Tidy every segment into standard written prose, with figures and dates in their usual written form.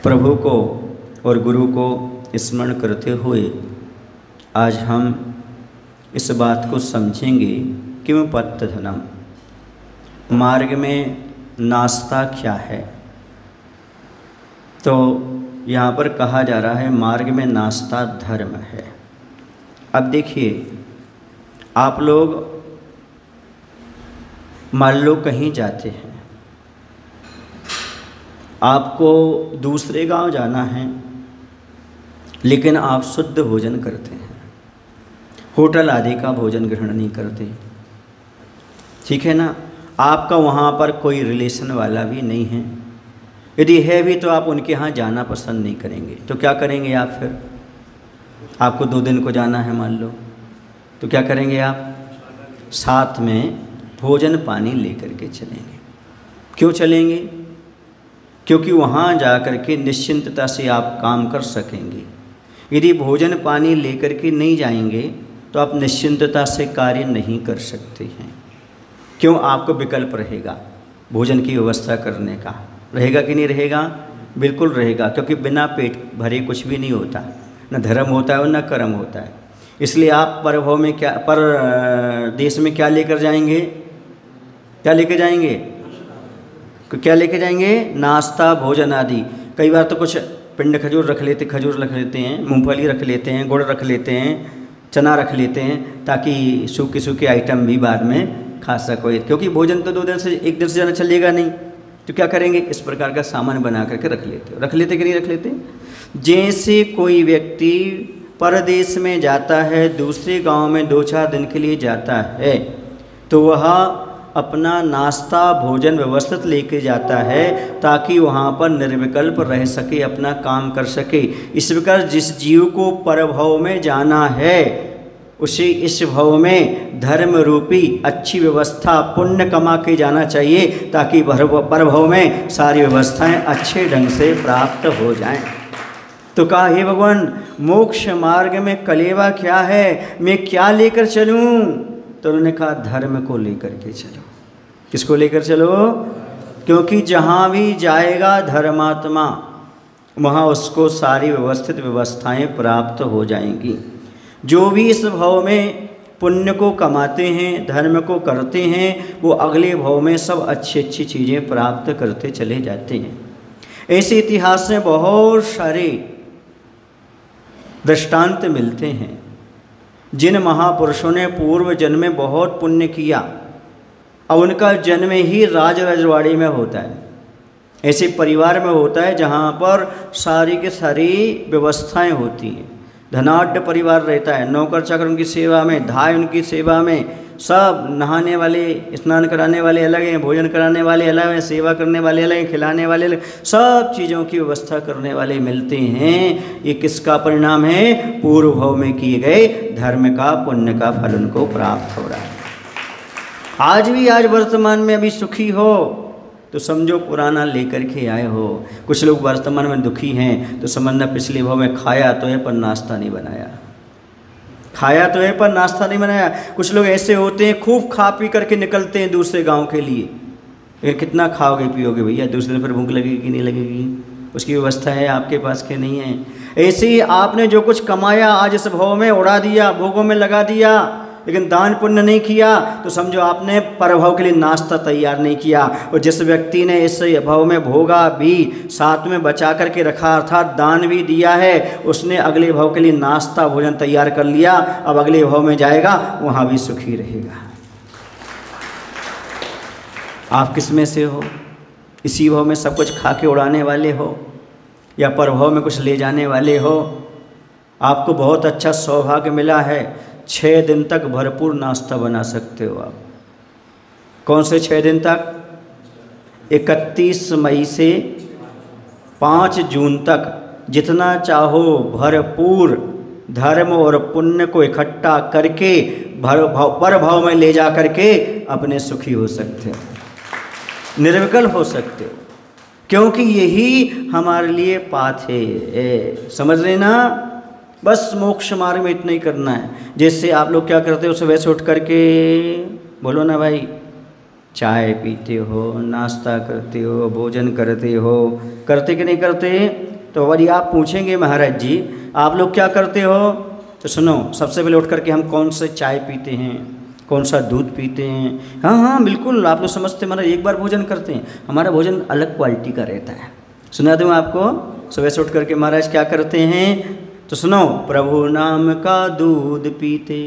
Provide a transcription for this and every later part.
प्रभु को और गुरु को स्मरण करते हुए आज हम इस बात को समझेंगे कि मैं पत्त धनम मार्ग में नाश्ता क्या है। तो यहाँ पर कहा जा रहा है मार्ग में नाश्ता धर्म है। अब देखिए, आप लोग मान लो कहीं जाते हैं, आपको दूसरे गांव जाना है, लेकिन आप शुद्ध भोजन करते हैं, होटल आदि का भोजन ग्रहण नहीं करते, ठीक है ना। आपका वहाँ पर कोई रिलेशन वाला भी नहीं है, यदि है भी तो आप उनके यहाँ जाना पसंद नहीं करेंगे। तो क्या करेंगे आप फिर? आपको 2 दिन को जाना है मान लो, तो क्या करेंगे आप? साथ में भोजन पानी लेकर के चलेंगे। क्यों चलेंगे? क्योंकि वहाँ जा कर के निश्चिंतता से आप काम कर सकेंगे। यदि भोजन पानी लेकर के नहीं जाएंगे तो आप निश्चिंतता से कार्य नहीं कर सकते हैं। क्यों? आपको विकल्प रहेगा भोजन की व्यवस्था करने का, रहेगा कि नहीं रहेगा? बिल्कुल रहेगा, क्योंकि बिना पेट भरे कुछ भी नहीं होता, न धर्म होता है और न कर्म होता है। इसलिए आप परभव में क्या, पर देश में क्या लेकर जाएंगे? क्या लेकर जाएंगे? क्या लेकर जाएंगे? नाश्ता भोजन आदि। कई बार तो कुछ पिंड खजूर रख लेते हैं, मूंगफली रख लेते हैं, गुड़ रख लेते हैं, चना रख लेते हैं, ताकि सूखे सूखे आइटम भी बाद में खा सको। क्योंकि भोजन तो 1 दिन से ज़्यादा चलेगा नहीं, तो क्या करेंगे? इस प्रकार का सामान बना करके रख लेते कि नहीं रख लेते। जैसे कोई व्यक्ति परदेश में जाता है, दूसरे गांव में 2-4 दिन के लिए जाता है, तो वह अपना नाश्ता भोजन व्यवस्थित लेके जाता है ताकि वहाँ पर निर्विकल्प रह सके, अपना काम कर सके। इस प्रकार जिस जीव को परभव में जाना है उसे इस भव में धर्म रूपी अच्छी व्यवस्था पुण्य कमा के जाना चाहिए, ताकि परभव में सारी व्यवस्थाएं अच्छे ढंग से प्राप्त हो जाएं। तो कहा, हे भगवान, मोक्ष मार्ग में कलेवा क्या है, मैं क्या लेकर चलूं? तो उन्होंने कहा, धर्म को लेकर के चलो। किसको लेकर चलो? क्योंकि जहाँ भी जाएगा धर्मात्मा, वहाँ उसको सारी व्यवस्थित व्यवस्थाएं प्राप्त हो जाएंगी। जो भी इस भव में पुण्य को कमाते हैं, धर्म को करते हैं, वो अगले भव में सब अच्छी अच्छी चीज़ें प्राप्त करते चले जाते हैं। ऐसे इतिहास में बहुत सारे दृष्टांत मिलते हैं। जिन महापुरुषों ने पूर्व जन्म में बहुत पुण्य किया, और उनका जन्म ही राजवाड़ी में होता है, ऐसे परिवार में होता है जहाँ पर सारी के सारी व्यवस्थाएं होती हैं। धनाढ़ परिवार रहता है, नौकर चाकर उनकी सेवा में, धाय उनकी सेवा में, सब नहाने वाले, स्नान कराने वाले अलग हैं, भोजन कराने वाले अलग हैं, सेवा करने वाले अलग हैं, खिलाने वाले अलग, सब चीज़ों की व्यवस्था करने वाले मिलते हैं। ये किसका परिणाम है? पूर्व भव में किए गए धर्म का, पुण्य का फल उनको प्राप्त हो रहा है। आज वर्तमान में अभी सुखी हो तो समझो पुराना लेकर के आए हो। कुछ लोग वर्तमान में दुखी हैं तो समझना पिछले भव में खाया तो है पर नाश्ता नहीं बनाया, खाया तो है पर नाश्ता नहीं बनाया। कुछ लोग ऐसे होते हैं, खूब खा पी करके निकलते हैं दूसरे गांव के लिए, लेकिन कितना खाओगे पियोगे भैया? दूसरे दिन फिर भूख लगेगी कि नहीं लगेगी? उसकी व्यवस्था है आपके पास के नहीं है। ऐसे ही आपने जो कुछ कमाया आज इस भव में उड़ा दिया, भोगों में लगा दिया, लेकिन दान पुण्य नहीं किया, तो समझो आपने परभव के लिए नाश्ता तैयार नहीं किया। और जिस व्यक्ति ने इस भव में भोगा भी, साथ में बचा करके रखा, अर्थात दान भी दिया है, उसने अगले भव के लिए नाश्ता भोजन तैयार कर लिया। अब अगले भव में जाएगा, वहाँ भी सुखी रहेगा। आप किस में से हो? इसी भव में सब कुछ खा के उड़ाने वाले हो, या परभव में कुछ ले जाने वाले हो? आपको बहुत अच्छा सौभाग्य मिला है, 6 दिन तक भरपूर नाश्ता बना सकते हो आप। कौन से 6 दिन तक? 31 मई से 5 जून तक जितना चाहो भरपूर धर्म और पुण्य को इकट्ठा करके परभव में ले जा करके अपने सुखी हो सकते हो, निर्विकल्प हो सकते हो, क्योंकि यही हमारे लिए पाथ है। समझ रहे ना? बस मोक्ष मार्ग में इतना ही करना है। जैसे आप लोग क्या करते हो, सुबह से उठ करके, बोलो ना भाई, चाय पीते हो, नाश्ता करते हो, भोजन करते हो, करते कि नहीं करते? तो यदि आप पूछेंगे महाराज जी आप लोग क्या करते हो, तो सुनो, सबसे पहले उठ करके हम कौन से चाय पीते हैं, कौन सा दूध पीते हैं। हाँ हाँ बिल्कुल, आप लोग समझते हमारा एक बार भोजन करते हैं, हमारा भोजन अलग क्वालिटी का रहता है। सुना दूँ आपको, सुबह से उठ करके महाराज क्या करते हैं, तो सुनो, प्रभु नाम का दूध पीते।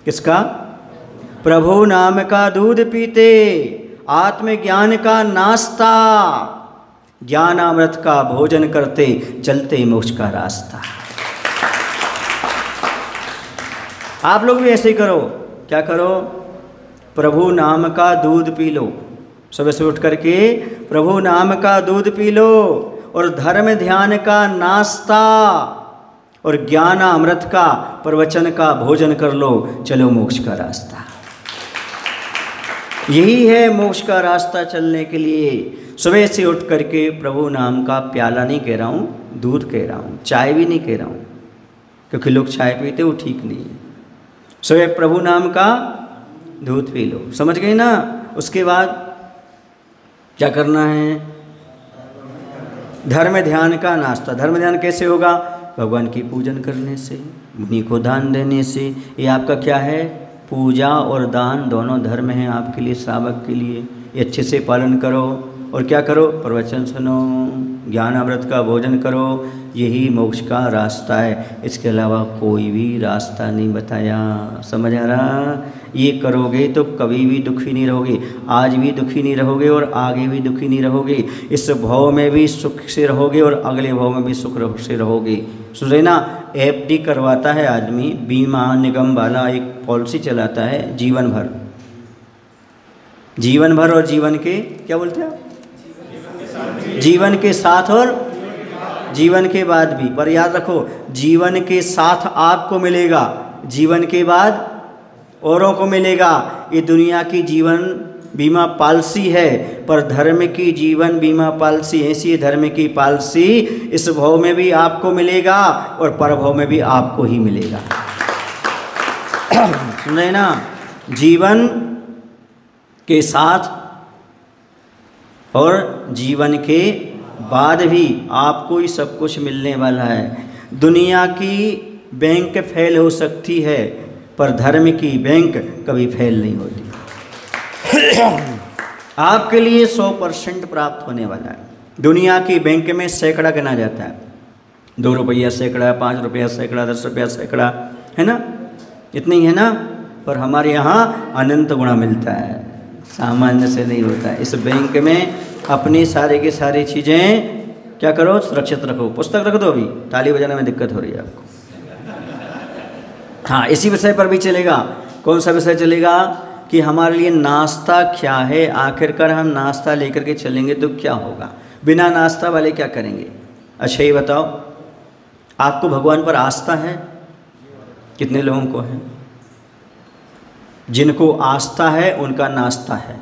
किसका? प्रभु नाम का दूध पीते, आत्मज्ञान का नाश्ता, ज्ञानामृत का भोजन करते, चलते मोक्ष का रास्ता। आप लोग भी ऐसे ही करो। क्या करो? प्रभु नाम का दूध पी लो, सुबह से उठ करके प्रभु नाम का दूध पी लो, और धर्म ध्यान का नाश्ता और ज्ञान अमृत का प्रवचन का भोजन कर लो, चलो मोक्ष का रास्ता। यही है मोक्ष का रास्ता चलने के लिए। सुबह से उठ करके प्रभु नाम का प्याला नहीं कह रहा हूँ, दूध कह रहा हूँ, चाय भी नहीं कह रहा हूँ, क्योंकि लोग चाय पीते वो ठीक नहीं है। सुबह प्रभु नाम का दूध पी लो, समझ गए ना। उसके बाद क्या करना है? धर्म ध्यान का नाश्ता। धर्म ध्यान कैसे होगा? भगवान की पूजन करने से, मुनि को दान देने से। ये आपका क्या है? पूजा और दान दोनों धर्म हैं आपके लिए, श्रावक के लिए। ये अच्छे से पालन करो। और क्या करो? प्रवचन सुनो, ज्ञान अमृत का भोजन करो। यही मोक्ष का रास्ता है, इसके अलावा कोई भी रास्ता नहीं बताया। समझ आ रहा? ये करोगे तो कभी भी दुखी नहीं रहोगे, आज भी दुखी नहीं रहोगे और आगे भी दुखी नहीं रहोगे। इस भव में भी सुख से रहोगे और अगले भव में भी सुख से रहोगे। सुन रहे ना, FD करवाता है आदमी, बीमा निगम वाला एक पॉलिसी चलाता है जीवन भर। जीवन भर और जीवन के क्या बोलते हैं? जीवन के साथ और जीवन के बाद भी। पर याद रखो, जीवन के साथ आपको मिलेगा, जीवन के बाद औरों को मिलेगा। ये दुनिया की जीवन बीमा पॉलिसी है, पर धर्म की जीवन बीमा पॉलिसी ऐसी है, धर्म की पॉलिसी इस भव में भी आपको मिलेगा और परभव में भी आपको ही मिलेगा। सुन रहे ना? जीवन के साथ और जीवन के बाद भी आपको ही सब कुछ मिलने वाला है। दुनिया की बैंक फेल हो सकती है, पर धर्म की बैंक कभी फेल नहीं होती। आपके लिए 100% प्राप्त होने वाला है। दुनिया की बैंक में सैकड़ा गिना जाता है, 2 रुपया सैकड़ा, 5 रुपया सैकड़ा, 10 रुपया सैकड़ा, है ना? इतनी है ना? पर हमारे यहाँ अनंत गुणा मिलता है, सामान्य से नहीं होता है। इस बैंक में अपनी सारे की सारी चीज़ें क्या करो? सुरक्षित रखो। पुस्तक रख दो, अभी ताली बजाने में दिक्कत हो रही है आपको। हाँ, इसी विषय पर भी चलेगा। कौन सा विषय चलेगा? कि हमारे लिए नाश्ता क्या है। आखिरकार हम नाश्ता लेकर के चलेंगे तो क्या होगा, बिना नाश्ता वाले क्या करेंगे? अच्छा ये बताओ, आपको भगवान पर आस्था है? कितने लोगों को है? जिनको आस्था है उनका नाश्ता है,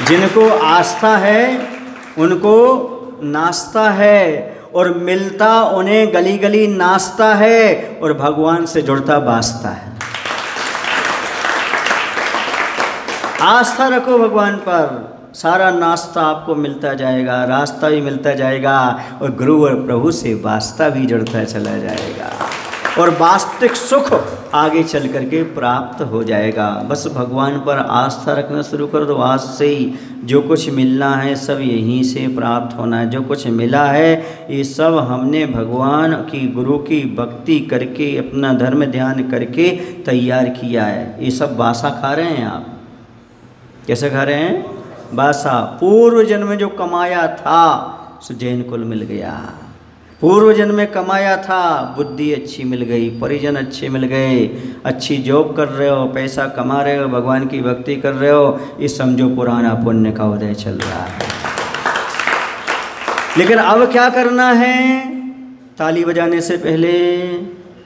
जिनको आस्था है उनको नाश्ता है, और मिलता उन्हें गली गली नाश्ता है, और भगवान से जुड़ता वास्ता है। आस्था रखो भगवान पर, सारा नाश्ता आपको मिलता जाएगा, रास्ता भी मिलता जाएगा, और गुरु और प्रभु से वास्ता भी जुड़ता चला जाएगा, और वास्तविक सुख आगे चल करके प्राप्त हो जाएगा। बस भगवान पर आस्था रखना शुरू कर दो आज से ही। जो कुछ मिलना है सब यहीं से प्राप्त होना है। जो कुछ मिला है ये सब हमने भगवान की, गुरु की भक्ति करके, अपना धर्म ध्यान करके तैयार किया है। ये सब बासा खा रहे हैं आप। कैसे खा रहे हैं? बासा। पूर्व जन्म में जो कमाया था सो जैन कुल मिल गया। पूर्व जन्म में कमाया था, बुद्धि अच्छी मिल गई, परिजन अच्छे मिल गए, अच्छी जॉब कर रहे हो, पैसा कमा रहे हो, भगवान की भक्ति कर रहे हो, ये समझो पुराना पुण्य का उदय चल रहा है। लेकिन अब क्या करना है? ताली बजाने से पहले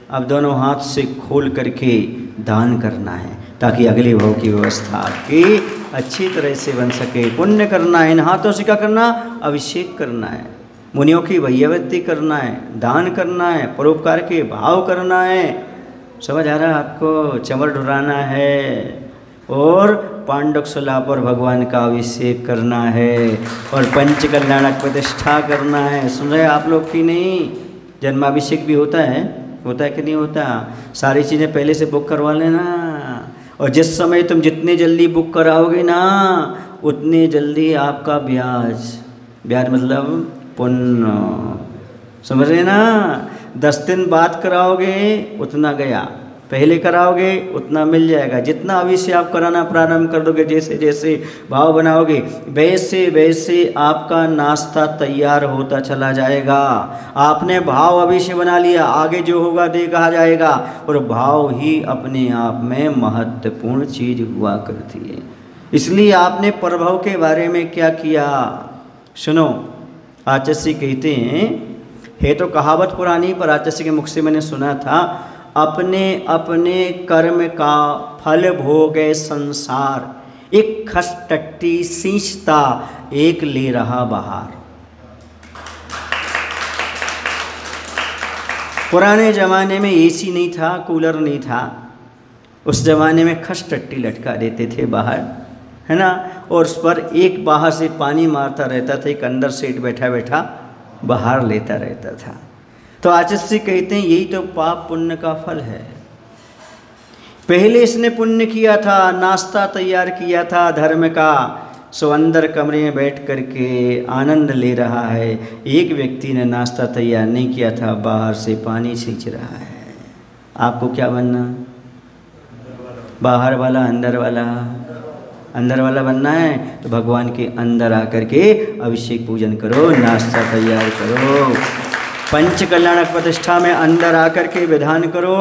अब दोनों हाथ से खोल करके दान करना है, ताकि अगले भाव की व्यवस्था आपकी अच्छी तरह से बन सके। पुण्य करना है, इन हाथों से क्या करना? अभिषेक करना है, मुनियों की वैयावृत्ति करना है, दान करना है, परोपकार के भाव करना है। समझ आ रहा है आपको? चमर ढुराना है और पांडुकशला पर भगवान का अभिषेक करना है और पंच कल्याणक प्रतिष्ठा करना है। सुन रहे आप लोग कि नहीं? जन्माभिषेक भी होता है कि नहीं होता? सारी चीज़ें पहले से बुक करवा लेना, और जिस समय तुम जितने जल्दी बुक कराओगे ना उतने जल्दी आपका ब्याज मतलब पुण्य, समझ रहे ना? 10 दिन बाद कराओगे उतना गया, पहले कराओगे उतना मिल जाएगा। जितना अभी से आप कराना प्रारंभ कर दोगे, जैसे जैसे भाव बनाओगे वैसे वैसे आपका नाश्ता तैयार होता चला जाएगा। आपने भाव अभी से बना लिया, आगे जो होगा दे कहा जाएगा, और भाव ही अपने आप में महत्वपूर्ण चीज हुआ करती है। इसलिए आपने प्रभव के बारे में क्या किया? सुनो, आचार्य कहते हैं, है तो कहावत पुरानी पर आचार्य के मुख से मैंने सुना था, अपने अपने कर्म का फल भोगे संसार, एक खसटट्टी सींचता एक ले रहा बाहर। पुराने ज़माने में एसी नहीं था, कूलर नहीं था, उस ज़माने में खसटट्टी लटका देते थे बाहर, है ना, और उस पर एक बाहर से पानी मारता रहता था, एक अंदर सेठ बैठा बैठा बाहर लेता रहता था। तो आचार्य कहते हैं यही तो पाप पुण्य का फल है। पहले इसने पुण्य किया था, नाश्ता तैयार किया था धर्म का, सो अंदर कमरे में बैठ करके आनंद ले रहा है। एक व्यक्ति ने नाश्ता तैयार नहीं किया था, बाहर से पानी सींच रहा है। आपको क्या बनना? बाहर वाला अंदर वाला? अंदर वाला बनना है तो भगवान के अंदर आकर के अभिषेक पूजन करो, नाश्ता तैयार करो, पंच कल्याणक प्रतिष्ठा में अंदर आकर के विधान करो,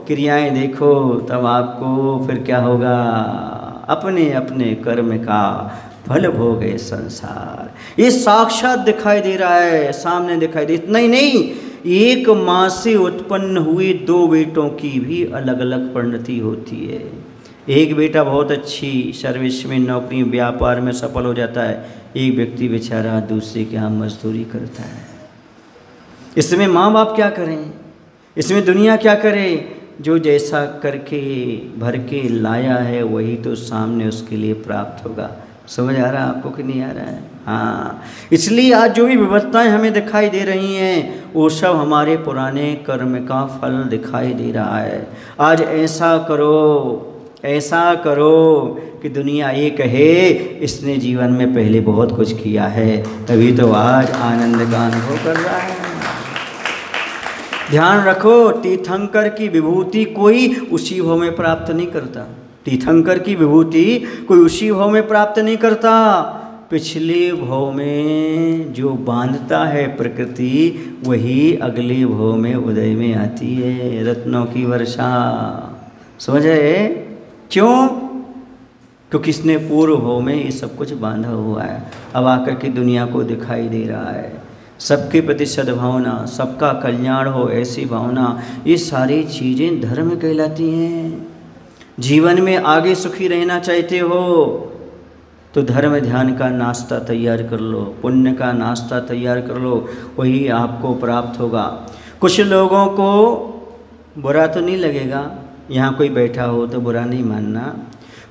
क्रियाएं देखो, तब आपको फिर क्या होगा? अपने अपने कर्म का फल भोगे संसार। ये साक्षात दिखाई दे रहा है, सामने दिखाई दे। इतना ही नहीं, एक माँ से उत्पन्न हुए 2 बेटों की भी अलग अलग परिणति होती है। एक बेटा बहुत अच्छी सर्विस में, नौकरी व्यापार में सफल हो जाता है, एक व्यक्ति बेचारा दूसरे के यहाँ मजदूरी करता है। इसमें माँ बाप क्या करें, इसमें दुनिया क्या करे? जो जैसा करके भर के लाया है वही तो सामने उसके लिए प्राप्त होगा। समझ आ रहा है आपको कि नहीं आ रहा है? हाँ, इसलिए आज जो भी विपत्ताएं हमें दिखाई दे रही हैं वो सब हमारे पुराने कर्म का फल दिखाई दे रहा है। आज ऐसा करो कि दुनिया ये कहे इसने जीवन में पहले बहुत कुछ किया है, तभी तो आज आनंद का अनुभव कर रहा है। ध्यान रखो, तीर्थंकर की विभूति कोई उसी भाव में प्राप्त नहीं करता। तीर्थंकर की विभूति कोई उसी भाव में प्राप्त नहीं करता। पिछले भाव में जो बांधता है प्रकृति, वही अगले भाव में उदय में आती है। रत्नों की वर्षा, समझे? क्यों? क्योंकि इसने पूर्व भाव में ये सब कुछ बांधा हुआ है। अब आकर के दुनिया को दिखाई दे रहा है, सबके प्रति सद्भावना, सबका कल्याण हो ऐसी भावना, ये सारी चीज़ें धर्म कहलाती हैं। जीवन में आगे सुखी रहना चाहते हो तो धर्म ध्यान का नाश्ता तैयार कर लो, पुण्य का नाश्ता तैयार कर लो, वही आपको प्राप्त होगा। कुछ लोगों को बुरा तो नहीं लगेगा, यहाँ कोई बैठा हो तो बुरा नहीं मानना।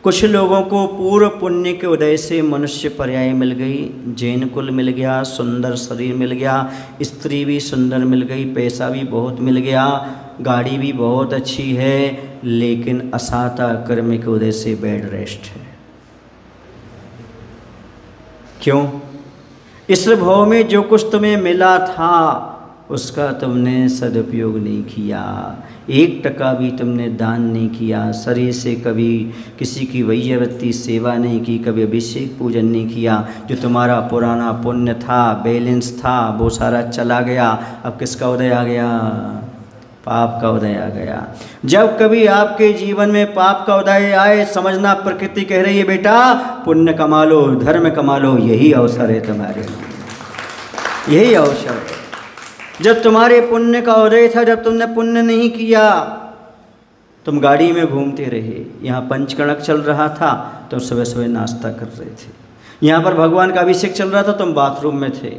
कुछ लोगों को पूर्व पुण्य के उदय से मनुष्य पर्याय मिल गई, जैन कुल मिल गया, सुंदर शरीर मिल गया, स्त्री भी सुंदर मिल गई, पैसा भी बहुत मिल गया, गाड़ी भी बहुत अच्छी है, लेकिन असाता कर्म के उदय से बेड रेस्ट है। क्यों? इस भाव में जो कुछ तुम्हें मिला था उसका तुमने सदुपयोग नहीं किया, 1 टका भी तुमने दान नहीं किया, शरीर से कभी किसी की वैयवृत्ति सेवा नहीं की, कभी अभिषेक पूजन नहीं किया। जो तुम्हारा पुराना पुण्य था, बैलेंस था, वो सारा चला गया। अब किसका उदय आ गया? पाप का उदय आ गया। जब कभी आपके जीवन में पाप का उदय आए, समझना प्रकृति कह रही है बेटा पुण्य कमा लो, धर्म कमा लो, यही अवसर है तुम्हारे लिए, यही अवसर है। जब तुम्हारे पुण्य का उदय था, जब तुमने पुण्य नहीं किया, तुम गाड़ी में घूमते रहे, यहाँ पंचकणक चल रहा था, तुम सुबह सुबह नाश्ता कर रहे थे, यहाँ पर भगवान का अभिषेक चल रहा था, तुम बाथरूम में थे।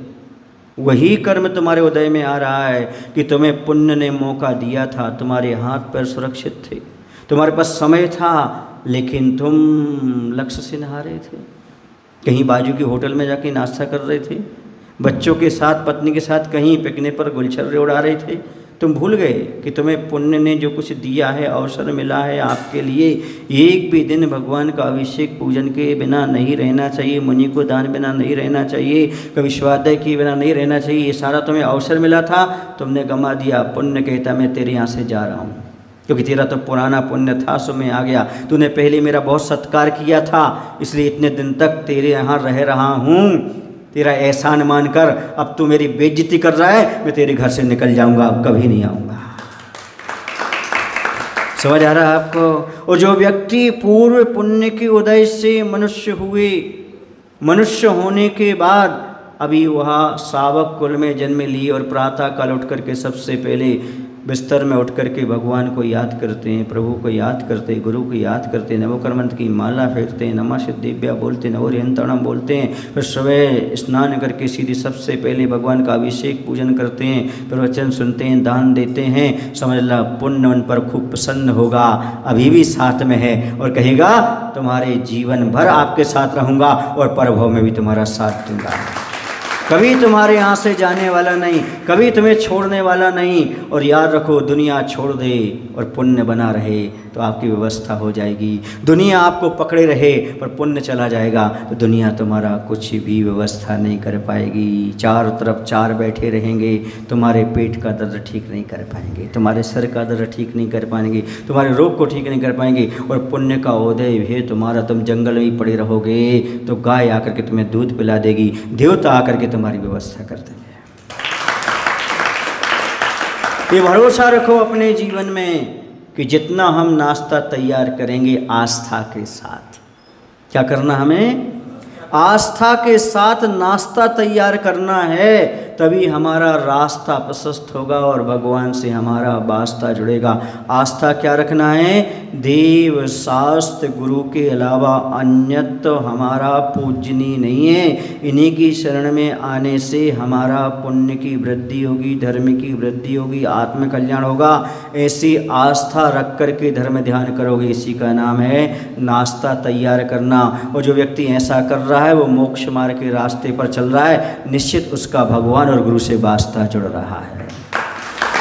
वही कर्म तुम्हारे उदय में आ रहा है कि तुम्हें पुण्य ने मौका दिया था, तुम्हारे हाथ पैर सुरक्षित थे, तुम्हारे पास समय था लेकिन तुम लक्ष्य से नहा रहे थे, कहीं बाजू की होटल में जाके नाश्ता कर रहे थे, बच्चों के साथ पत्नी के साथ कहीं पिकनिक पर गुलछर्रे उड़ा रहे थे। तुम भूल गए कि तुम्हें पुण्य ने जो कुछ दिया है, अवसर मिला है आपके लिए, एक भी दिन भगवान का अभिषेक पूजन के बिना नहीं रहना चाहिए, मुनि को दान बिना नहीं रहना चाहिए, कभी स्वाध्याय के बिना नहीं रहना चाहिए। ये सारा तुम्हें अवसर मिला था, तुमने गंवा दिया। पुण्य कहता मैं तेरे यहाँ से जा रहा हूँ, क्योंकि तेरा तो पुराना पुण्य था, सो मैं आ गया। तूने पहले मेरा बहुत सत्कार किया था, इसलिए इतने दिन तक तेरे यहाँ रह रहा हूँ। तेरा एहसान मानकर अब तू मेरी बेइज्जती कर रहा है, मैं तेरे घर से निकल जाऊंगा, अब कभी नहीं आऊँगा। समझ आ रहा है आपको? और जो व्यक्ति पूर्व पुण्य के उदय से मनुष्य हुए, मनुष्य होने के बाद अभी वह सावक कुल में जन्म लिए और प्रातः काल उठ करके सबसे पहले बिस्तर में उठ करके भगवान को याद करते हैं, प्रभु को याद करते हैं, गुरु को याद करते हैं, नवकर मंत्र की माला फेरते हैं, नमः सिद्धिभ्या बोलते हैं, नवोरियंतरणम बोलते हैं, फिर सुबह स्नान करके सीधे सबसे पहले भगवान का अभिषेक पूजन करते हैं, फिर वचन सुनते हैं, दान देते हैं। समझ ला पुण्य उन पर खूब प्रसन्न होगा, अभी भी साथ में है और कहेगा तुम्हारे जीवन भर आपके साथ रहूँगा और परभव में भी तुम्हारा साथ दूंगा, कभी तुम्हारे यहाँ से जाने वाला नहीं, कभी तुम्हें छोड़ने वाला नहीं। और याद रखो, दुनिया छोड़ दे और पुण्य बना रहे तो आपकी व्यवस्था हो जाएगी। दुनिया आपको पकड़े रहे पर पुण्य चला जाएगा तो दुनिया तुम्हारा कुछ भी व्यवस्था नहीं कर पाएगी। चारों तरफ चार बैठे रहेंगे, तुम्हारे पेट का दर्द ठीक नहीं कर पाएंगे, तुम्हारे सर का दर्द ठीक नहीं कर पाएंगे, तुम्हारे रोग को ठीक नहीं कर पाएंगे। और पुण्य का उदय भी तुम्हारा, तुम जंगल में ही पड़े रहोगे तो गाय आकर के तुम्हें दूध पिला देगी, देवता आकर के तुम्हारी व्यवस्था कर देंगे। ये भरोसा रखो अपने जीवन में कि जितना हम नाश्ता तैयार करेंगे आस्था के साथ, क्या करना हमें? आस्था के साथ नाश्ता तैयार करना है, तभी हमारा रास्ता प्रशस्त होगा और भगवान से हमारा वास्ता जुड़ेगा। आस्था क्या रखना है? देव शास्त्र गुरु के अलावा अन्यत तो हमारा पूजनीय नहीं है। इन्हीं की शरण में आने से हमारा पुण्य की वृद्धि होगी, धर्म की वृद्धि होगी, आत्म कल्याण होगा। ऐसी आस्था रख कर के धर्म ध्यान करोगे, इसी का नाम है नाश्ता तैयार करना। और जो व्यक्ति ऐसा कर रहा है वो मोक्ष मार्ग के रास्ते पर चल रहा है, निश्चित उसका भगवान और गुरु से वास्ता जुड़ रहा है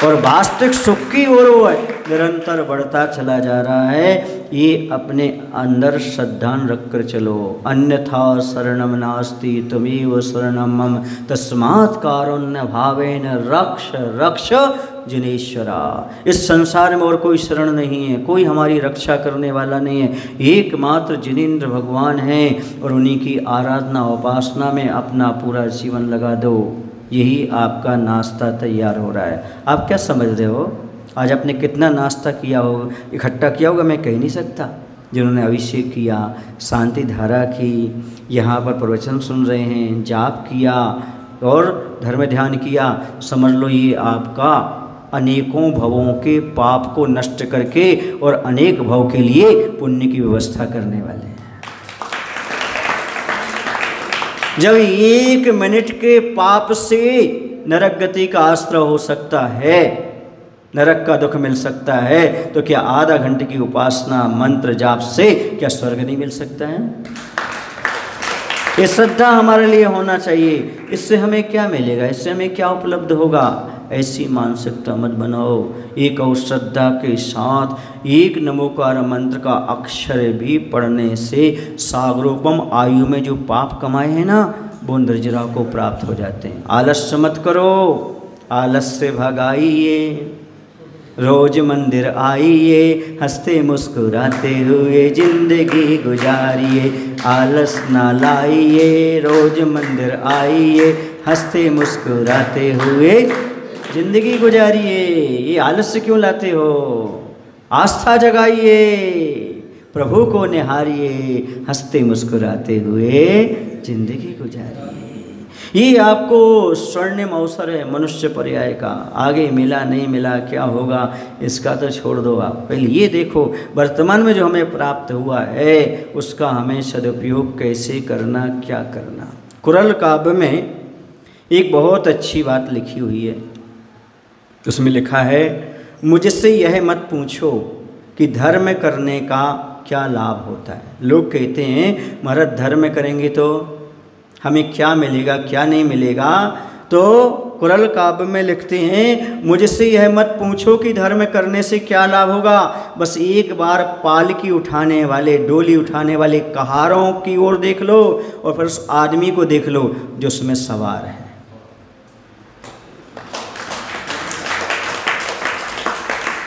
और वास्तविक सुख की ओर वो निरंतर बढ़ता चला जा रहा है। ये अपने अंदर श्रद्धा रख कर चलो। अन्यथा शरणम नास्ति त्वमेव शरणम मम तस्मात् कारुण्य भावेन रक्ष रक्ष जिनेश्वरा। इस संसार में और कोई शरण नहीं है, कोई हमारी रक्षा करने वाला नहीं है, एकमात्र जिनेंद्र भगवान हैं। और उन्हीं की आराधना उपासना में अपना पूरा जीवन लगा दो, यही आपका नाश्ता तैयार हो रहा है। आप क्या समझ रहे हो? आज आपने कितना नाश्ता किया होगा, इकट्ठा किया होगा, मैं कह नहीं सकता। जिन्होंने अभिषेक किया, शांति धारा की, यहाँ पर प्रवचन सुन रहे हैं, जाप किया और धर्म ध्यान किया, समझ लो ये आपका अनेकों भवों के पाप को नष्ट करके और अनेक भव के लिए पुण्य की व्यवस्था करने वाले हैं। जब 1 मिनट के पाप से नरक गति का आश्रय हो सकता है, नरक का दुख मिल सकता है, तो क्या आधा घंटे की उपासना मंत्र जाप से क्या स्वर्ग नहीं मिल सकता है? ये श्रद्धा हमारे लिए होना चाहिए। इससे हमें क्या मिलेगा, इससे हमें क्या उपलब्ध होगा? ऐसी मानसिकता मत बनाओ। एक और श्रद्धा के साथ एक नमोकार मंत्र का अक्षर भी पढ़ने से सागरोपम आयु में जो पाप कमाए हैं ना, वो निर्जरा को प्राप्त हो जाते हैं। आलस्य मत करो, आलस्य भगाइए, रोज मंदिर आइए, हंसते मुस्कुराते हुए जिंदगी गुजारिए। आलस ना लाइए, रोज मंदिर आइए, हंसते मुस्कुराते हुए जिंदगी गुजारिए। ये आलस्य क्यों लाते हो? आस्था जगाइए, प्रभु को निहारिए, हंसते मुस्कुराते हुए जिंदगी गुजारिए। ये आपको स्वर्णिम अवसर है मनुष्य पर्याय का। आगे मिला नहीं मिला क्या होगा इसका तो छोड़ दो आप, पहले ये देखो वर्तमान में जो हमें प्राप्त हुआ है उसका हमें सदुपयोग कैसे करना, क्या करना। कुरल काव्य में एक बहुत अच्छी बात लिखी हुई है, उसमें लिखा है, मुझसे यह मत पूछो कि धर्म करने का क्या लाभ होता है। लोग कहते हैं महाराज धर्म करेंगे तो हमें क्या मिलेगा क्या नहीं मिलेगा। तो कुरल काव्य में लिखते हैं मुझसे यह मत पूछो कि धर्म करने से क्या लाभ होगा, बस एक बार पालकी उठाने वाले डोली उठाने वाले कहारों की ओर देख लो और फिर उस आदमी को देख लो जो उसमें सवार है।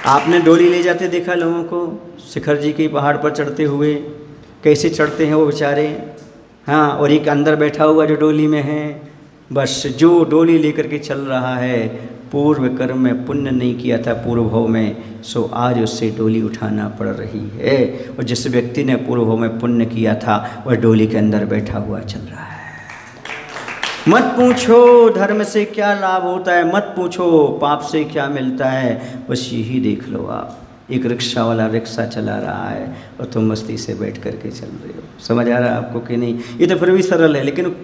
आपने डोली ले जाते देखा लोगों को शिखर जी के पहाड़ पर चढ़ते हुए, कैसे चढ़ते हैं वो बेचारे। हाँ, और एक अंदर बैठा हुआ जो डोली में है, बस जो डोली लेकर के चल रहा है पूर्व कर्म में पुण्य नहीं किया था पूर्व भव में, सो आज उससे डोली उठाना पड़ रही है। और जिस व्यक्ति ने पूर्व भव में पुण्य किया था वह डोली के अंदर बैठा हुआ चल रहा है। मत पूछो धर्म से क्या लाभ होता है, मत पूछो पाप से क्या मिलता है, बस यही देख लो आप एक रिक्शा वाला रिक्शा चला रहा है और तुम मस्ती से बैठ करके चल रहे हो। समझ आ रहा है आपको कि नहीं? ये तो फिर भी सरल है, लेकिन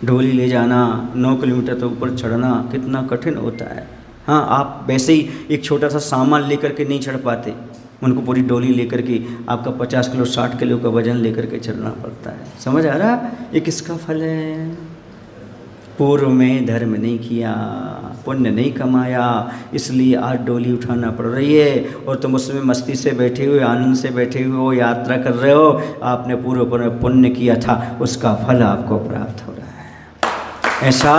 डोली ले जाना 9 किलोमीटर तो ऊपर चढ़ना कितना कठिन होता है। हाँ, आप वैसे ही एक छोटा सा सामान लेकर के नहीं चढ़ पाते, उनको पूरी डोली लेकर के आपका 50 किलो 60 किलो का वजन लेकर के चढ़ना पड़ता है। समझ आ रहा? ये किसका फल है? पूर्व में धर्म नहीं किया, पुण्य नहीं कमाया, इसलिए आज डोली उठाना पड़ रही है और तुम उसमें मस्ती से बैठे हुए आनंद से बैठे हुए हो, यात्रा कर रहे हो। आपने पूर्व पर पुण्य किया था, उसका फल आपको प्राप्त हो रहा है। ऐसा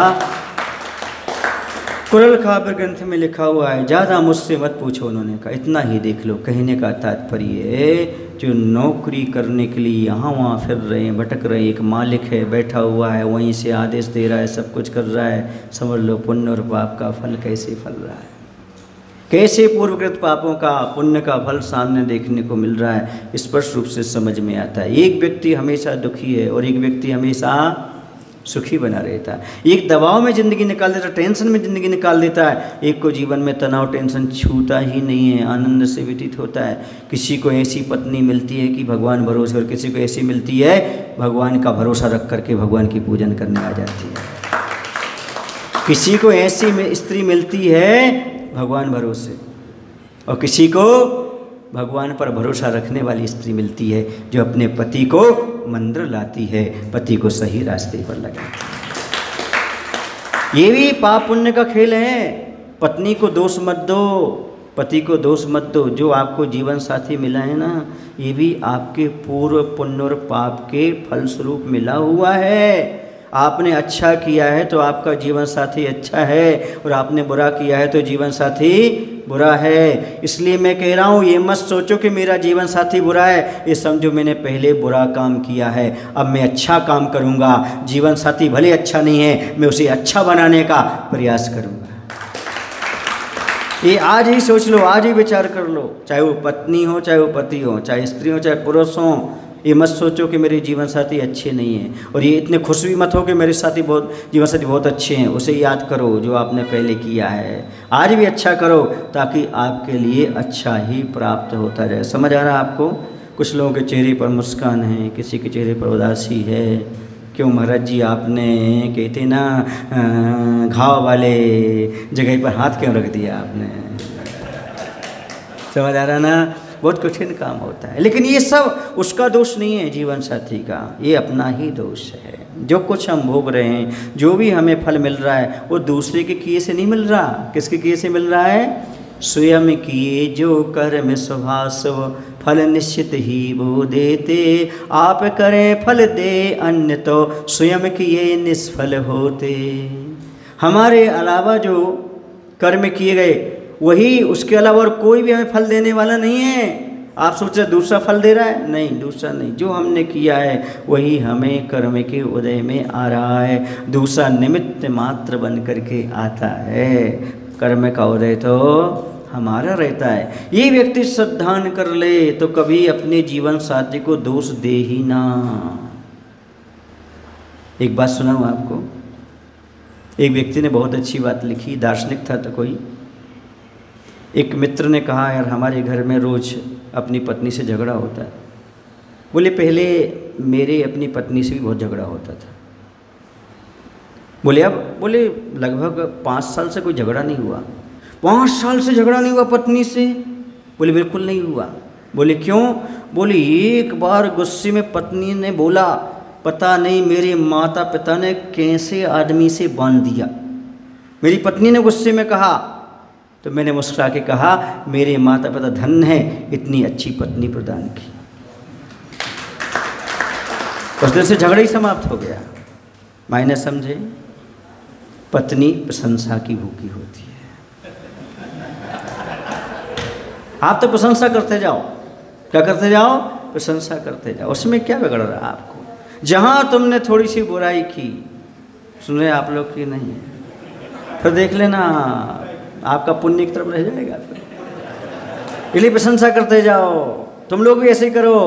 कुरल काव्य ग्रंथ में लिखा हुआ है। ज़्यादा मुझसे मत पूछो, उन्होंने कहा इतना ही देख लो। कहने का तात्पर्य है जो नौकरी करने के लिए यहाँ वहाँ फिर रहे हैं, भटक रहे, एक मालिक है बैठा हुआ है, वहीं से आदेश दे रहा है, सब कुछ कर रहा है। समझ लो पुण्य और पाप का फल कैसे फल रहा है, कैसे पूर्वकृत पापों का पुण्य का फल सामने देखने को मिल रहा है। स्पष्ट रूप से समझ में आता है। एक व्यक्ति हमेशा दुखी है और एक व्यक्ति हमेशा सुखी बना रहता है। एक दबाव में ज़िंदगी निकाल देता है, टेंशन में ज़िंदगी निकाल देता है। एक को जीवन में तनाव टेंशन छूता ही नहीं है, आनंद से व्यतीत होता है। किसी को ऐसी पत्नी मिलती है कि भगवान भरोसे, और किसी को ऐसी मिलती है भगवान का भरोसा रख करके भगवान की पूजन करने आ जाती है। किसी को ऐसी स्त्री मिलती है भगवान भरोसे, और किसी को भगवान पर भरोसा रखने वाली स्त्री मिलती है जो अपने पति को मंदिर लाती है, पति को सही रास्ते पर लगाती है। ये भी पाप पुण्य का खेल है। पत्नी को दोष मत दो, पति को दोष मत दो। जो आपको जीवन साथी मिला है ना, ये भी आपके पूर्व पुण्य और पाप के फलस्वरूप मिला हुआ है। आपने अच्छा किया है तो आपका जीवन साथी अच्छा है, और आपने बुरा किया है तो जीवन साथी बुरा है। इसलिए मैं कह रहा हूँ ये मत सोचो कि मेरा जीवन साथी बुरा है, ये समझो मैंने पहले बुरा काम किया है, अब मैं अच्छा काम करूँगा। जीवन साथी भले अच्छा नहीं है, मैं उसे अच्छा बनाने का प्रयास करूँगा। ये आज ही सोच लो, आज ही विचार कर लो। चाहे वो पत्नी हो, चाहे वो पति हो, चाहे स्त्री हो, चाहे पुरुष हो। ये मत सोचो कि मेरे जीवन साथी अच्छे नहीं हैं, और ये इतने खुश भी मत हो कि मेरे साथी जीवन साथी बहुत अच्छे हैं। उसे याद करो जो आपने पहले किया है, आज भी अच्छा करो ताकि आपके लिए अच्छा ही प्राप्त होता जाए। समझ आ रहा है आपको? कुछ लोगों के चेहरे पर मुस्कान है, किसी के चेहरे पर उदासी है। क्यों महाराज जी, आपने कहते ना घाव वाले जगह पर हाथ क्यों रख दिया आपने? समझ आ रहा ना? बहुत कठिन काम होता है, लेकिन ये सब उसका दोष नहीं है, जीवन साथी का, ये अपना ही दोष है। जो कुछ हम भोग रहे हैं, जो भी हमें फल मिल रहा है, वो दूसरे के किए से नहीं मिल रहा। किसके किए से मिल रहा है? स्वयं किए जो कर्म स्वभाव, फल निश्चित ही वो देते। आप करें फल दे अन्य तो स्वयं किए निष्फल होते। हमारे अलावा जो कर्म किए गए वही, उसके अलावा और कोई भी हमें फल देने वाला नहीं है। आप सोच रहे दूसरा फल दे रहा है? नहीं, दूसरा नहीं। जो हमने किया है वही हमें कर्म के उदय में आ रहा है। दूसरा निमित्त मात्र बन करके आता है। कर्म का उदय तो हमारा रहता है। ये व्यक्ति श्रद्धान कर ले तो कभी अपने जीवन साथी को दोष दे ही ना। एक बात सुनाऊं आपको। एक व्यक्ति ने बहुत अच्छी बात लिखी, दार्शनिक था तो कोई। एक मित्र ने कहा यार हमारे घर में रोज़ अपनी पत्नी से झगड़ा होता है। बोले पहले मेरे अपनी पत्नी से भी बहुत झगड़ा होता था। बोले अब, बोले लगभग 5 साल से कोई झगड़ा नहीं हुआ। 5 साल से झगड़ा नहीं हुआ पत्नी से? बोले बिल्कुल नहीं हुआ। बोले क्यों? बोले एक बार गुस्से में पत्नी ने बोला, पता नहीं मेरे माता पिता ने कैसे आदमी से बांध दिया। मेरी पत्नी ने गुस्से में कहा तो मैंने मुस्कुरा के कहा, मेरे माता पिता धन्य है इतनी अच्छी पत्नी प्रदान की। उस दिन से झगड़ा ही समाप्त हो गया। मायने समझे? पत्नी प्रशंसा की भूखी होती है। आप तो प्रशंसा करते जाओ। क्या करते जाओ? प्रशंसा करते जाओ। उसमें क्या बिगड़ रहा है आपको? जहाँ तुमने थोड़ी सी बुराई की, सुन रहे आप लोग की नहीं, फिर देख लेना आपका पुण्य की तरफ रह जाएगा। इसलिए प्रशंसा करते जाओ। तुम लोग भी ऐसे ही करो,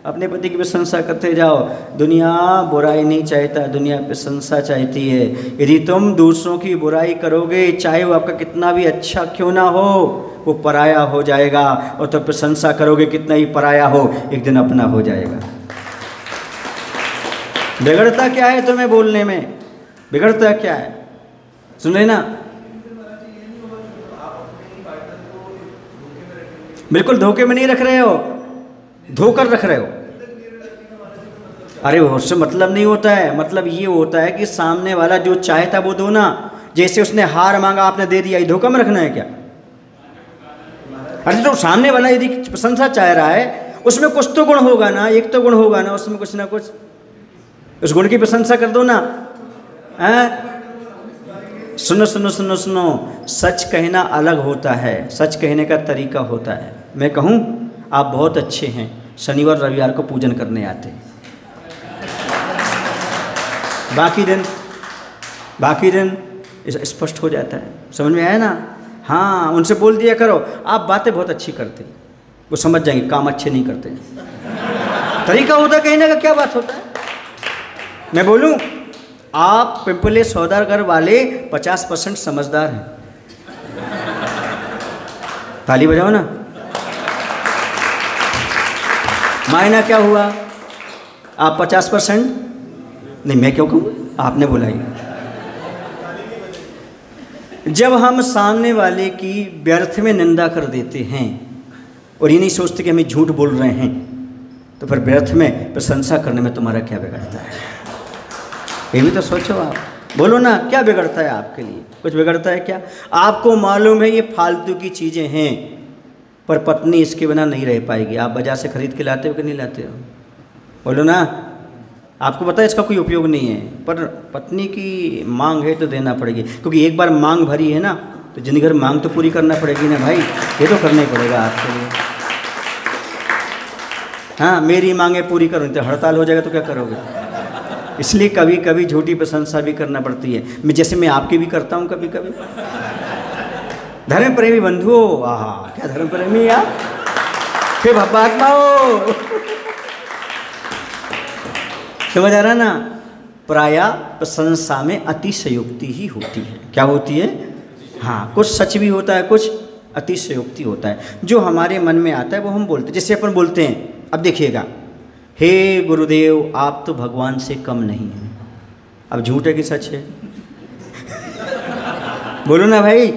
अपने पति की प्रशंसा करते जाओ। दुनिया बुराई नहीं चाहता, दुनिया प्रशंसा चाहती है। यदि तुम दूसरों की बुराई करोगे, चाहे वो आपका कितना भी अच्छा क्यों ना हो, वो पराया हो जाएगा। और तो प्रशंसा करोगे, कितना ही पराया हो, एक दिन अपना हो जाएगा। बिगड़ता क्या है तुम्हें बोलने में? बिगड़ता क्या है? सुन रहे ना? बिल्कुल धोखे में नहीं रख रहे हो, धोकर रख रहे हो। अरे उससे मतलब नहीं होता है। मतलब ये होता है कि सामने वाला जो चाहता वो दो ना। जैसे उसने हार मांगा, आपने दे दिया, ये धोखा में रखना है क्या? अरे तो सामने वाला यदि प्रशंसा चाह रहा है, उसमें कुछ तो गुण होगा ना, एक तो गुण होगा ना उसमें, कुछ ना कुछ। उस गुण की प्रशंसा कर दो ना। सुनो सुनो सुनो सुनो, सच कहना अलग होता है, सच कहने का तरीका होता है। मैं कहूँ आप बहुत अच्छे हैं, शनिवार रविवार को पूजन करने आते, बाकी दिन स्पष्ट हो जाता है। समझ में आया ना? हाँ, उनसे बोल दिया करो, आप बातें बहुत अच्छी करते, वो समझ जाएंगे काम अच्छे नहीं करते। तरीका होता है कहने का, क्या बात होता है। मैं बोलूं, आप पिंपले सौदागर वाले 50% समझदार हैं। ताली बजाओ ना। मायना क्या हुआ? आप 50% नहीं, मैं क्यों कहूँ, आपने बोला ही। जब हम सामने वाले की व्यर्थ में निंदा कर देते हैं और ये नहीं सोचते कि हम झूठ बोल रहे हैं, तो फिर व्यर्थ में प्रशंसा करने में तुम्हारा क्या बिगड़ता है? ये भी तो सोचो आप। बोलो ना, क्या बिगड़ता है आपके लिए? कुछ बिगड़ता है क्या? आपको मालूम है ये फालतू की चीज़ें हैं, पर पत्नी इसके बिना नहीं रह पाएगी। आप बाजार से खरीद के लाते हो कि नहीं लाते हो? बोलो ना। आपको पता है इसका कोई उपयोग नहीं है, पर पत्नी की मांग है तो देना पड़ेगी। क्योंकि एक बार मांग भरी है ना, तो जिंदगी भर मांग तो पूरी करना पड़ेगी ना भाई। ये तो करना ही पड़ेगा आपके लिए। हाँ, मेरी मांगे पूरी करो, तो हड़ताल हो जाएगा तो क्या करोगे? इसलिए कभी कभी झूठी प्रशंसा भी करना पड़ती है। जैसे मैं आपकी भी करता हूँ कभी कभी। धर्म प्रेमी बंधुओं, आहा क्या धर्म प्रेमी आप, फिर भावात्माओं। समझ आ रहा ना? प्रायः प्रशंसा में अतिशयोक्ति ही होती है। क्या होती है? हाँ, कुछ सच भी होता है, कुछ अतिशयोक्ति होता है। जो हमारे मन में आता है वो हम बोलते हैं। जैसे अपन बोलते हैं, अब देखिएगा, हे गुरुदेव आप तो भगवान से कम नहीं हैं। अब झूठ है कि सच है? बोलो ना भाई।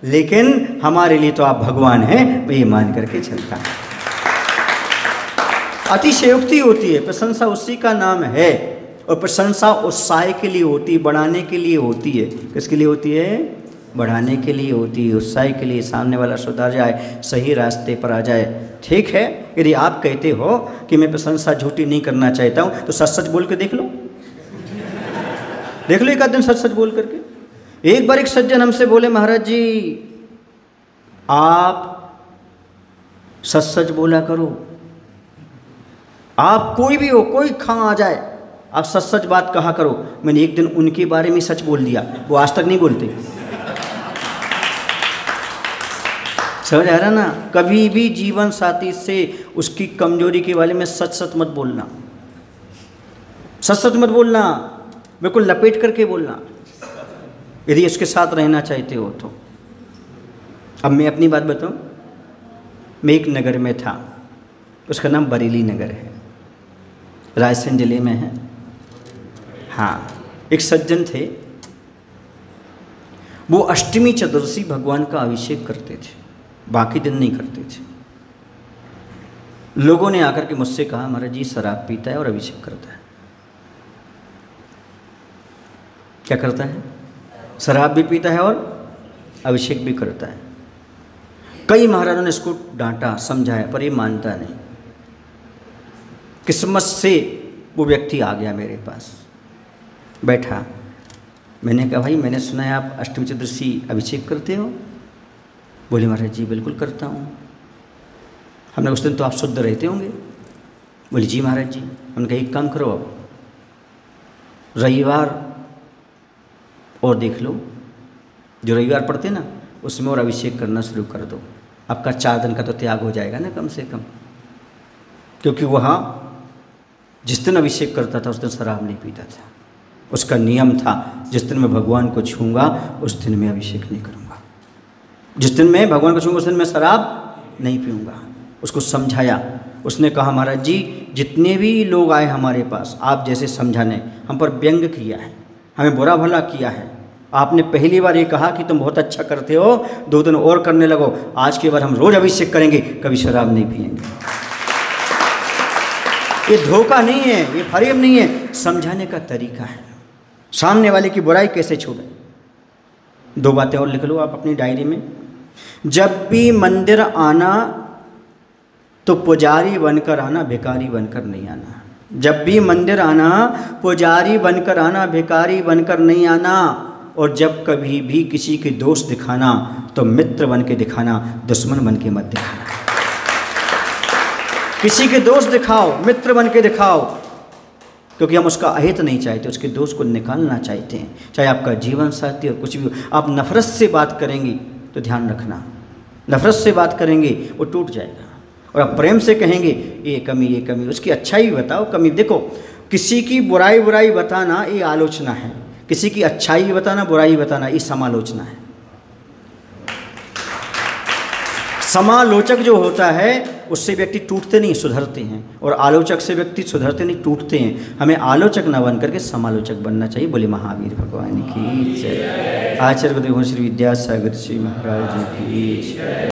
लेकिन हमारे लिए तो आप भगवान हैं, मैं ये मान करके चलता है। अतिशयोक्ति होती है। प्रशंसा उसी का नाम है। और प्रशंसा उत्साह के लिए होती है, बढ़ाने के लिए होती है। किसके लिए होती है? बढ़ाने के लिए होती है, उत्साह के लिए, सामने वाला सुधर जाए, सही रास्ते पर आ जाए। ठीक है, यदि आप कहते हो कि मैं प्रशंसा झूठी नहीं करना चाहता हूँ, तो सच सच बोल के देख लो। देख लो एक आध दिन सच सच बोल करके। एक बार एक सज्जन हमसे बोले, महाराज जी आप सच सच बोला करो, आप कोई भी हो, कोई कहाँ आ जाए, आप सच सच बात कहा करो। मैंने एक दिन उनके बारे में सच बोल दिया, वो आज तक नहीं बोलते। समझ आ रहा ना? कभी भी जीवन साथी से उसकी कमजोरी के बारे में सच सच मत बोलना, सच सच मत बोलना, बिल्कुल लपेट करके बोलना, यदि उसके साथ रहना चाहते हो तो। अब मैं अपनी बात बताऊं, मैं एक नगर में था, उसका नाम बरेली नगर है, रायसेन जिले में है। हाँ, एक सज्जन थे, वो अष्टमी चतुर्दशी भगवान का अभिषेक करते थे। बाकी दिन नहीं करते थे। लोगों ने आकर के मुझसे कहा महाराज जी शराब पीता है और अभिषेक करता है। क्या करता है? शराब भी पीता है और अभिषेक भी करता है। कई महाराजों ने इसको डांटा समझाया पर ये मानता नहीं। किस्मत से वो व्यक्ति आ गया मेरे पास, बैठा। मैंने कहा भाई मैंने सुना है आप अष्टमी चतुर्दशी अभिषेक करते हो। बोले महाराज जी बिल्कुल करता हूँ। हमने उस दिन तो आप शुद्ध रहते होंगे। बोले जी महाराज जी। हमने कहा एक काम करो, अब रविवार और देख लो, जो रविवार पड़ते ना उसमें और अभिषेक करना शुरू कर दो। आपका 4 दिन का तो त्याग हो जाएगा ना कम से कम। क्योंकि वहाँ जिस दिन अभिषेक करता था उस दिन शराब नहीं पीता था। उसका नियम था जिस दिन मैं भगवान को छूँगा उस दिन मैं अभिषेक नहीं करूँगा, जिस दिन मैं भगवान को छूँगा उस दिन मैं शराब नहीं पीऊँगा। उसको समझाया। उसने कहा महाराज जी जितने भी लोग आए हमारे पास आप जैसे समझाने, हम पर व्यंग किया है, हमें बुरा भला किया है। आपने पहली बार ये कहा कि तुम बहुत अच्छा करते हो, 2 दिन और करने लगो, आज के बाद हम रोज अभिषेक करेंगे, कभी शराब नहीं पिएंगे। ये धोखा नहीं है, ये फरेब नहीं है, समझाने का तरीका है। सामने वाले की बुराई कैसे छोड़े। 2 बातें और लिख लो आप अपनी डायरी में। जब भी मंदिर आना तो पुजारी बनकर आना, भिखारी बनकर नहीं आना। जब भी मंदिर आना पुजारी बनकर आना, भिखारी बनकर नहीं आना। और जब कभी भी किसी के दोष दिखाना तो मित्र बन के दिखाना, दुश्मन बन के मत दिखाना। किसी के दोष दिखाओ, मित्र बन के दिखाओ, क्योंकि हम उसका अहित नहीं चाहते, उसके दोष को निकालना चाहते हैं। चाहे आपका जीवन साथी और कुछ भी हो। आप नफरत से बात करेंगी तो ध्यान रखना, नफरत से बात करेंगे वो टूट जाएगा। और आप प्रेम से कहेंगे ये कमी, उसकी अच्छाई बताओ, कमी देखो। किसी की बुराई बताना ये आलोचना है, किसी की अच्छाई बताना, बुराई बताना ये समालोचना है। समालोचक जो होता है उससे व्यक्ति टूटते नहीं, सुधरते हैं। और आलोचक से व्यक्ति सुधरते नहीं, टूटते हैं। हमें आलोचक न बन करके समालोचक बनना चाहिए। बोले महावीर भगवान की जय। आचार्य गुरुदेव श्री विद्यासागर जी महाराज की जय।